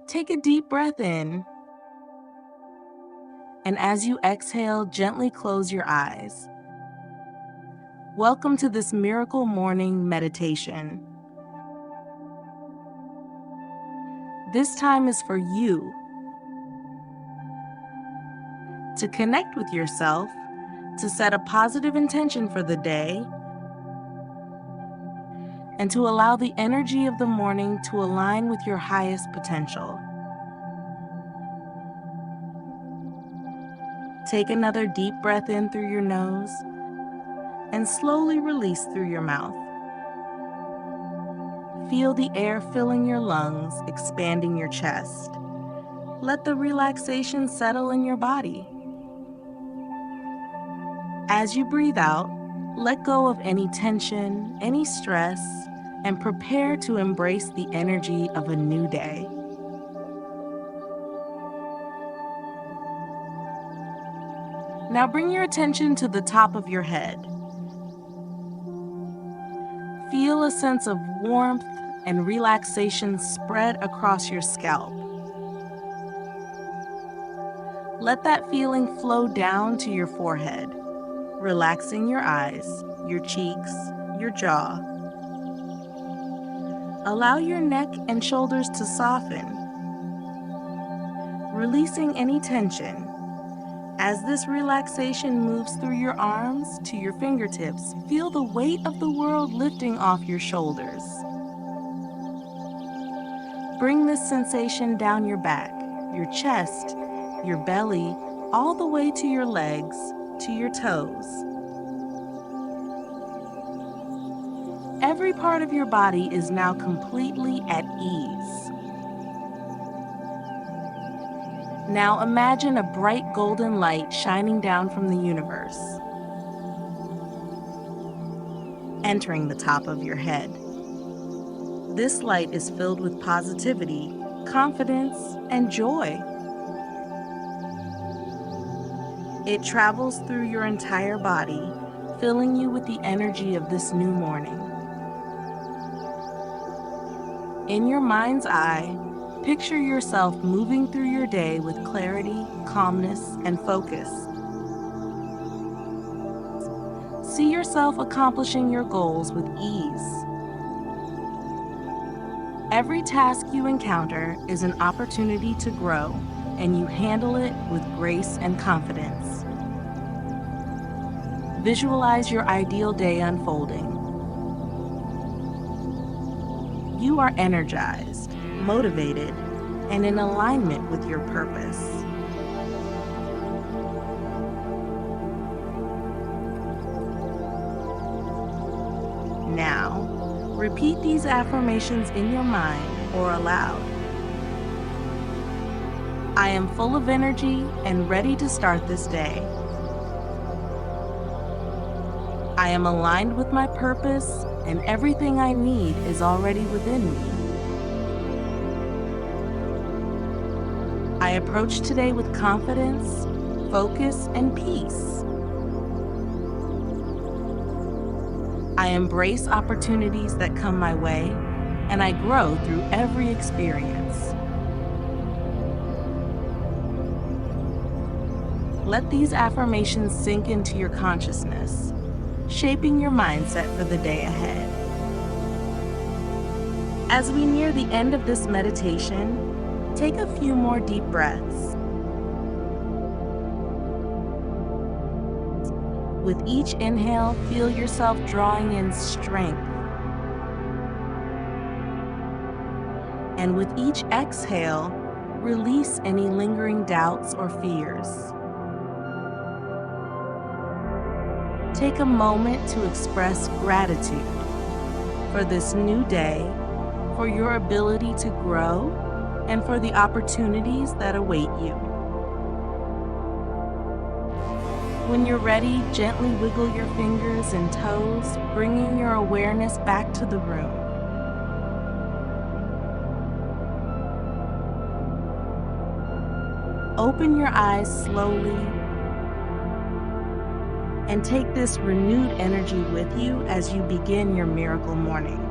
Take a deep breath in, and as you exhale, gently close your eyes. Welcome to this miracle morning meditation. This time is for you to connect with yourself, to set a positive intention for the day, and to allow the energy of the morning to align with your highest potential. Take another deep breath in through your nose and slowly release through your mouth. Feel the air filling your lungs, expanding your chest. Let the relaxation settle in your body. As you breathe out, let go of any tension, any stress, and prepare to embrace the energy of a new day. Now bring your attention to the top of your head. Feel a sense of warmth and relaxation spread across your scalp. Let that feeling flow down to your forehead, relaxing your eyes, your cheeks, your jaw. Allow your neck and shoulders to soften, releasing any tension. As this relaxation moves through your arms to your fingertips, feel the weight of the world lifting off your shoulders. Bring this sensation down your back, your chest, your belly, all the way to your legs, to your toes. Every part of your body is now completely at ease. Now imagine a bright golden light shining down from the universe, entering the top of your head. This light is filled with positivity, confidence, and joy. It travels through your entire body, filling you with the energy of this new morning. In your mind's eye, picture yourself moving through your day with clarity, calmness, and focus. See yourself accomplishing your goals with ease. Every task you encounter is an opportunity to grow, and you handle it with grace and confidence. Visualize your ideal day unfolding. You are energized, motivated, and in alignment with your purpose. Now, repeat these affirmations in your mind or aloud. I am full of energy and ready to start this day. I am aligned with my purpose, and everything I need is already within me. I approach today with confidence, focus, and peace. I embrace opportunities that come my way, and I grow through every experience. Let these affirmations sink into your consciousness, shaping your mindset for the day ahead. As we near the end of this meditation, take a few more deep breaths. With each inhale, feel yourself drawing in strength. And with each exhale, release any lingering doubts or fears. Take a moment to express gratitude for this new day, for your ability to grow, and for the opportunities that await you. When you're ready, gently wiggle your fingers and toes, bringing your awareness back to the room. Open your eyes slowly and take this renewed energy with you as you begin your miracle morning.